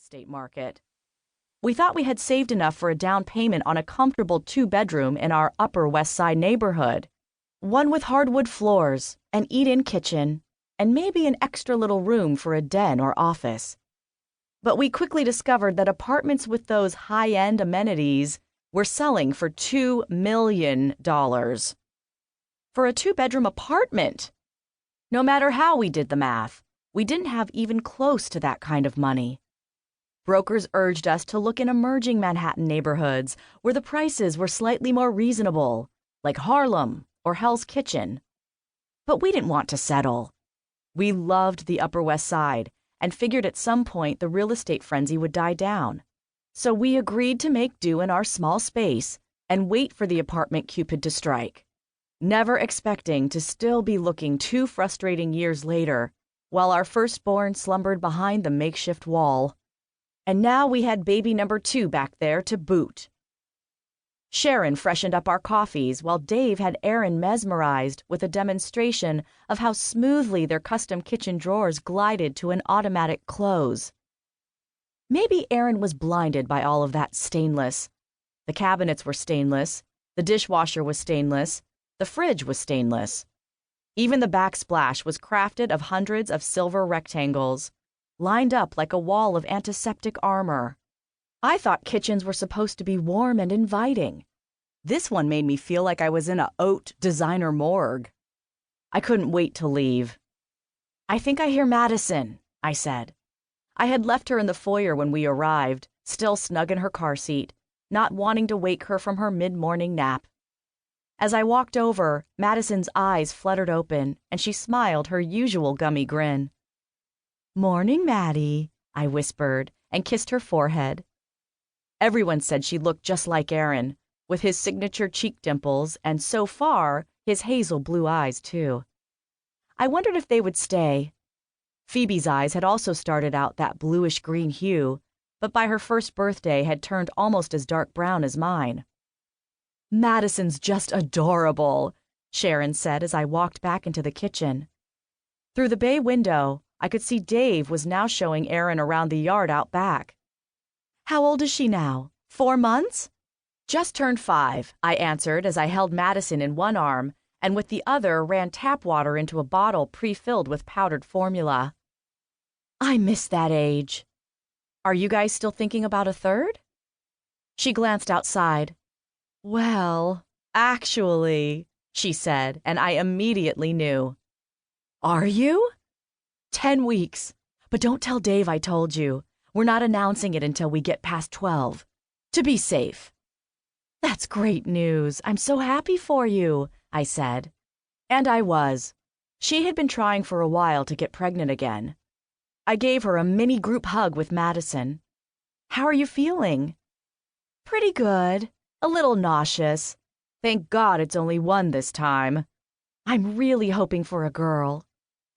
estate market. We thought we had saved enough for a down payment on a comfortable 2-bedroom in our Upper West Side neighborhood, one with hardwood floors, an eat-in kitchen, and maybe an extra little room for a den or office. But we quickly discovered that apartments with those high-end amenities were selling for $2 million. For a 2-bedroom apartment! No matter how we did the math, we didn't have even close to that kind of money. Brokers urged us to look in emerging Manhattan neighborhoods where the prices were slightly more reasonable, like Harlem or Hell's Kitchen. But we didn't want to settle. We loved the Upper West Side and figured at some point the real estate frenzy would die down. So we agreed to make do in our small space and wait for the apartment Cupid to strike, never expecting to still be looking 2 frustrating years later while our firstborn slumbered behind the makeshift wall. And now we had baby number 2 back there to boot. Sharon freshened up our coffees while Dave had Aaron mesmerized with a demonstration of how smoothly their custom kitchen drawers glided to an automatic close. Maybe Aaron was blinded by all of that stainless. The cabinets were stainless, the dishwasher was stainless, the fridge was stainless. Even the backsplash was crafted of hundreds of silver rectangles, lined up like a wall of antiseptic armor. I thought kitchens were supposed to be warm and inviting. This one made me feel like I was in a haute designer morgue. I couldn't wait to leave. "I think I hear Madison," I said. I had left her in the foyer when we arrived, still snug in her car seat, not wanting to wake her from her mid-morning nap. As I walked over, Madison's eyes fluttered open, and she smiled her usual gummy grin. "Morning, Maddie," I whispered, and kissed her forehead. Everyone said she looked just like Aaron, with his signature cheek dimples and, so far, his hazel blue eyes, too. I wondered if they would stay. Phoebe's eyes had also started out that bluish-green hue, but by her first birthday had turned almost as dark brown as mine. "Madison's just adorable," Sharon said as I walked back into the kitchen. Through the bay window, I could see Dave was now showing Aaron around the yard out back. "How old is she now? 4 months?" "Just turned 5, I answered as I held Madison in one arm and with the other ran tap water into a bottle pre-filled with powdered formula. "I miss that age. Are you guys still thinking about a 3rd? She glanced outside. "Well, actually," she said, and I immediately knew. "Are you?" 10 weeks. But don't tell Dave I told you. We're not announcing it until we get past 12. To be safe." "That's great news. I'm so happy for you," I said. And I was. She had been trying for a while to get pregnant again. I gave her a mini group hug with Madison. "How are you feeling?" "Pretty good. A little nauseous. Thank God it's only 1 this time. I'm really hoping for a girl.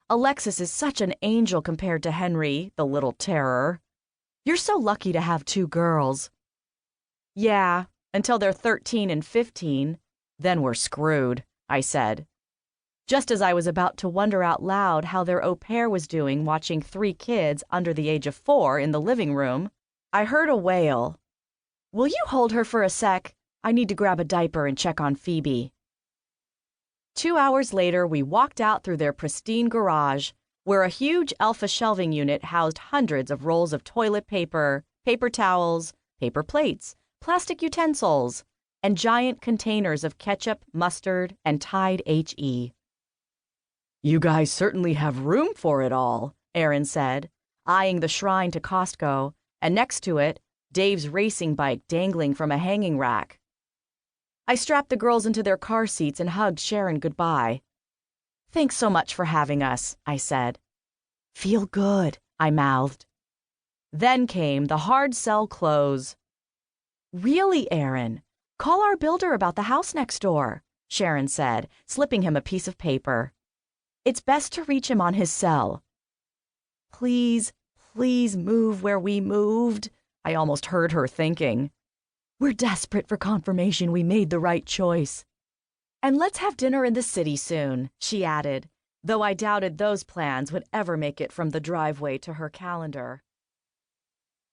Alexis is such an angel compared to Henry, the little terror. You're so lucky to have 2 girls." "Yeah, until they're 13 and 15. Then we're screwed," I said. Just as I was about to wonder out loud how their au pair was doing watching 3 kids under the age of 4 in the living room, I heard a wail. "Will you hold her for a sec? I need to grab a diaper and check on Phoebe." 2 hours later, we walked out through their pristine garage, where a huge Alpha shelving unit housed hundreds of rolls of toilet paper, paper towels, paper plates, plastic utensils, and giant containers of ketchup, mustard, and Tide HE. "You guys certainly have room for it all," Aaron said, eyeing the shrine to Costco, and next to it, Dave's racing bike dangling from a hanging rack. I strapped the girls into their car seats and hugged Sharon goodbye. "Thanks so much for having us," I said. "Feel good," I mouthed. Then came the hard sell close. "Really, Aaron, call our builder about the house next door," Sharon said, slipping him a piece of paper. "It's best to reach him on his cell." "Please, please move where we moved," I almost heard her thinking. "We're desperate for confirmation we made the right choice." "And let's have dinner in the city soon," she added, though I doubted those plans would ever make it from the driveway to her calendar.